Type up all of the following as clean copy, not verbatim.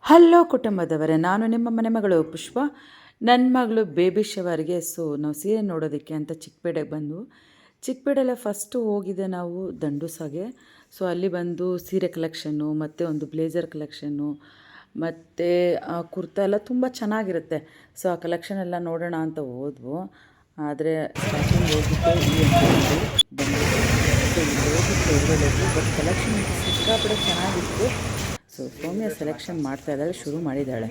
Hello ಕುಟುಂಬದವರೇ, ನಾನು ನಿಮ್ಮ ಮನೆ ಮಗಳು ಪುಷ್ಪ. ನನ್ನ ಮಗಳು ಬೇಬಿ ಶವರ್ಗೆ ನಾವು ಸೀರೆ ನೋಡೋದಕ್ಕೆ ಅಂತ ಚಿಕ್ಕಪೇಟೆಗೆ ಬಂದು ಚಿಕ್ಕಪೇಟೆಲ್ಲ ಫಸ್ಟು ಹೋಗಿದೆ ನಾವು ದಂಡುಸಾಗೆ. ಅಲ್ಲಿ ಬಂದು ಸೀರೆ ಕಲೆಕ್ಷನ್ನು ಮತ್ತು ಒಂದು ಬ್ಲೇಸರ್ ಕಲೆಕ್ಷನ್ನು ಮತ್ತು ಕುರ್ತಾ ಎಲ್ಲ ತುಂಬ ಚೆನ್ನಾಗಿರುತ್ತೆ. ಆ ಕಲೆಕ್ಷನ್ ಎಲ್ಲ ನೋಡೋಣ ಅಂತ ಹೋದ್ವು. ಆದರೆ ಸ್ಟಾರ್ಟಿಂಗ್ ಹೋಗಿದ್ದು ಈ ಬಂದು ಬಟ್ ಕಲೆಕ್ಷನ್ ಸಿಕ್ಕಾಪಟ್ಟೆ ಚೆನ್ನಾಗಿತ್ತು. ಸೌಮ್ಯ ಸೆಲೆಕ್ಷನ್ ಮಾಡ್ತಾ ಇದ್ದಾಳೆ, ಶುರು ಮಾಡಿದ್ದಾಳೆ.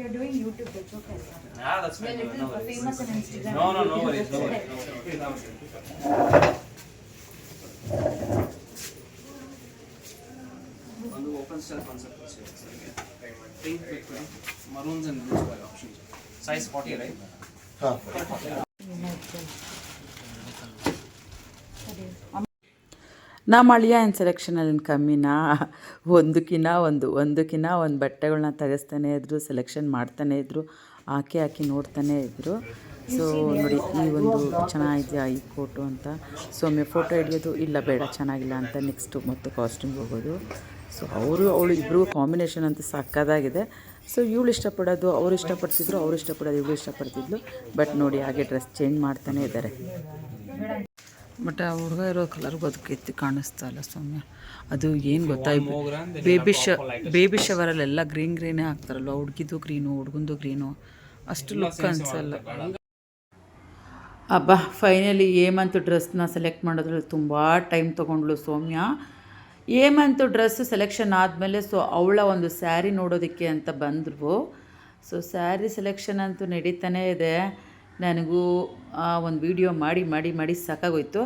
ನಮ್ಮ ಅಳಿಯ ಏನು ಸೆಲೆಕ್ಷನಲ್ಲಿ ಕಮ್ಮಿನಾ, ಒಂದಕ್ಕಿಂತ ಒಂದು ಬಟ್ಟೆಗಳನ್ನ ತೆಗೆಸ್ತಾನೆ ಇದ್ದರು, ಸೆಲೆಕ್ಷನ್ ಮಾಡ್ತಾನೆ ಇದ್ದರು, ಹಾಕಿ ನೋಡ್ತಾನೆ ಇದ್ದರು. ನೋಡಿ, ಈ ಒಂದು ಚೆನ್ನಾಗಿದೆಯಾ ಈ ಕೋಟು ಅಂತ ಸೌಮ್ಯ ಫೋಟೋ ಹಿಡಿಯೋದು, ಇಲ್ಲ ಬೇಡ ಚೆನ್ನಾಗಿಲ್ಲ ಅಂತ ನೆಕ್ಸ್ಟು ಮತ್ತೆ ಕಾಸ್ಟ್ಯೂಮ್ಗೆ ಹೋಗೋದು. ಅವಳು ಇಬ್ಬರಿಗೂ ಕಾಂಬಿನೇಷನ್ ಅಂತ ಸಕ್ಕದಾಗಿದೆ. ಇವಳು ಇಷ್ಟಪಡೋದು ಅವ್ರು ಇಷ್ಟಪಡ್ತಿದ್ರು, ಅವ್ರು ಇಷ್ಟಪಡೋದು ಇವಳು ಇಷ್ಟಪಡ್ತಿದ್ಲು. ಬಟ್ ನೋಡಿ, ಹಾಗೆ ಡ್ರೆಸ್ ಚೇಂಜ್ ಮಾಡ್ತಾನೆ ಇದ್ದಾರೆ. ಬಟ್ ಆ ಹುಡುಗ ಇರೋ ಕಲರ್ಗೂ ಅದಕ್ಕೆ ಎತ್ತಿ ಕಾಣಿಸ್ತಾ ಇಲ್ಲ ಸೌಮ್ಯ. ಅದು ಏನು ಗೊತ್ತಾ, ಬೇಬಿ ಶವರಲ್ಲೆಲ್ಲ ಗ್ರೀನೇ ಹಾಕ್ತಾರಲ್ವ, ಹುಡುಗಿದು ಗ್ರೀನು ಹುಡುಗಂದು ಗ್ರೀನು, ಅಷ್ಟು ಲುಕ್ ಅನಿಸಲ್ಲ. ಅಬ್ಬಾ, ಫೈನಲಿ ಹೇಮಂತ್ ಡ್ರೆಸ್ನ ಸೆಲೆಕ್ಟ್ ಮಾಡೋದ್ರಲ್ಲಿ ತುಂಬ ಟೈಮ್ ತೊಗೊಂಡ್ಳು ಸೌಮ್ಯ. ಹೇಮಂತ್ ಡ್ರೆಸ್ ಸೆಲೆಕ್ಷನ್ ಆದಮೇಲೆ ಅವಳ ಒಂದು ಸ್ಯಾರಿ ನೋಡೋದಕ್ಕೆ ಅಂತ ಬಂದರು. ಸ್ಯಾರಿ ಸೆಲೆಕ್ಷನ್ ಅಂತೂ ನಡೀತಾನೇ ಇದೆ. ನನಗೂ ಒಂದು ವಿಡಿಯೋ ಮಾಡಿ ಸಾಕಾಗೋಯ್ತು.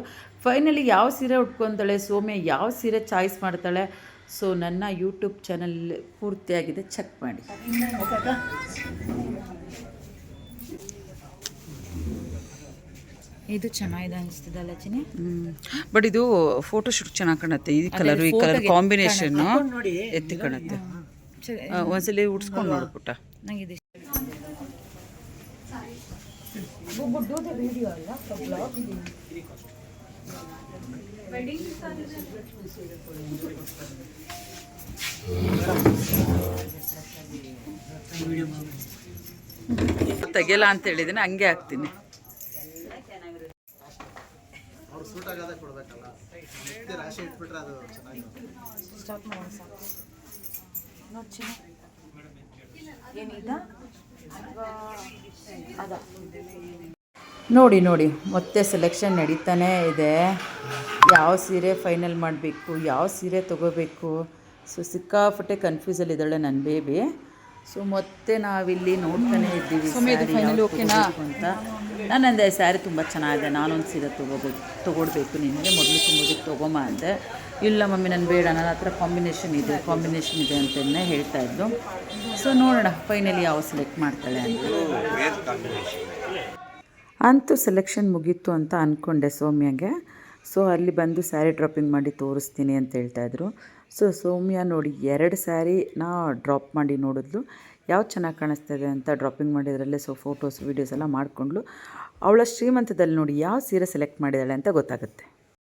ಫೈನಲಿ ಯಾವ ಸೀರೆ ಉಟ್ಕೊತಾಳೆ ಸೌಮ್ಯ, ಯಾವ ಸೀರೆ ಚಾಯ್ಸ್ ಮಾಡ್ತಾಳೆ, ನನ್ನ ಯೂಟ್ಯೂಬ್ ಚಾನಲ್ ಪೂರ್ತಿಯಾಗಿದೆ, ಚೆಕ್ ಮಾಡಿ. ಇದು ಚೆನ್ನಾಗಿದೆ ಅನಿಸ್ತದಲ್ಲ ಚಿನಿ. ಬಟ್ ಇದು ಫೋಟೋ ಶೂಟ್ ಚೆನ್ನಾಗಿ ಕಾಣುತ್ತೆ. ಈ ಕಲರ್ ಕಾಂಬಿನೇಷನ್ ಎತ್ತಿ ಕಾಣುತ್ತೆ. ಒಂದ್ಸಲಿ ಉಡ್ಸ್ಕೊಂಡು ನೋಡ್ಬಿಟ್ಟ. ನಂಗೆ do the video alla for vlog ತೆಗೆಯಲ್ಲ ಅಂತ ಹೇಳಿದ್ದೀನಿ, ಹಂಗೆ ಹಾಕ್ತೀನಿ. ನೋಡಿ ಮತ್ತೆ ಸೆಲೆಕ್ಷನ್ ನಡೀತಾನೇ ಇದೆ. ಯಾವ ಸೀರೆ ಫೈನಲ್ ಮಾಡಬೇಕು, ಯಾವ ಸೀರೆ ತೊಗೋಬೇಕು, ಸಿಕ್ಕಾಪಟ್ಟೆ ಕನ್ಫ್ಯೂಸಲ್ಲಿದ್ದಾಳೆ ನನ್ನ ಬೇಬಿ. ಮತ್ತೆ ನಾವಿಲ್ಲಿ ನೋಡ್ತಾನೆ ಇದ್ದೀವಿ ಅಂತ. ನಾನಂದೆ ಸ್ಯಾರಿ ತುಂಬ ಚೆನ್ನಾಗಿದೆ, ನಾನೊಂದು ಸೀರೆ ತೊಗೊಳ್ಬೇಕು, ನಿನಗೆ ಮೊದಲು ತುಂಬೋದಕ್ಕೆ ತೊಗೊಂಬ ಅಂದೆ. ಇಲ್ಲ ಮಮ್ಮಿ ನಾನು ಬೇಡ, ನನ್ನ ಹತ್ರ ಕಾಂಬಿನೇಷನ್ ಇದೆ ಅಂತಲೇ ಹೇಳ್ತಾ ಇದ್ದು. ನೋಡೋಣ ಫೈನಲಿ ಯಾವ ಸೆಲೆಕ್ಟ್ ಮಾಡ್ತಾಳೆ ಅಂತೂ ಸೆಲೆಕ್ಷನ್ ಮುಗೀತು ಅಂತ ಅಂದ್ಕೊಂಡೆ ಸೌಮ್ಯಗೆ. ಅಲ್ಲಿ ಬಂದು ಸ್ಯಾರಿ ಡ್ರಾಪಿಂಗ್ ಮಾಡಿ ತೋರಿಸ್ತೀನಿ ಅಂತ ಹೇಳ್ತಾಯಿದ್ರು. ಸೌಮ್ಯ ನೋಡಿ 2 ಸ್ಯಾರಿನ ಡ್ರಾಪ್ ಮಾಡಿ ನೋಡಿದ್ಲು, ಯಾವ್ದು ಚೆನ್ನಾಗಿ ಕಾಣಿಸ್ತದೆ ಅಂತ ಡ್ರಾಪಿಂಗ್ ಮಾಡಿದ್ರಲ್ಲೇ ಫೋಟೋಸ್ ವೀಡಿಯೋಸ್ ಎಲ್ಲ ಮಾಡಿಕೊಂಡ್ಲು. ಅವಳ ಶ್ರೀಮಂತದಲ್ಲಿ ನೋಡಿ ಯಾವ ಸೀರೆ ಸೆಲೆಕ್ಟ್ ಮಾಡಿದ್ದಾಳೆ ಅಂತ ಗೊತ್ತಾಗುತ್ತೆ.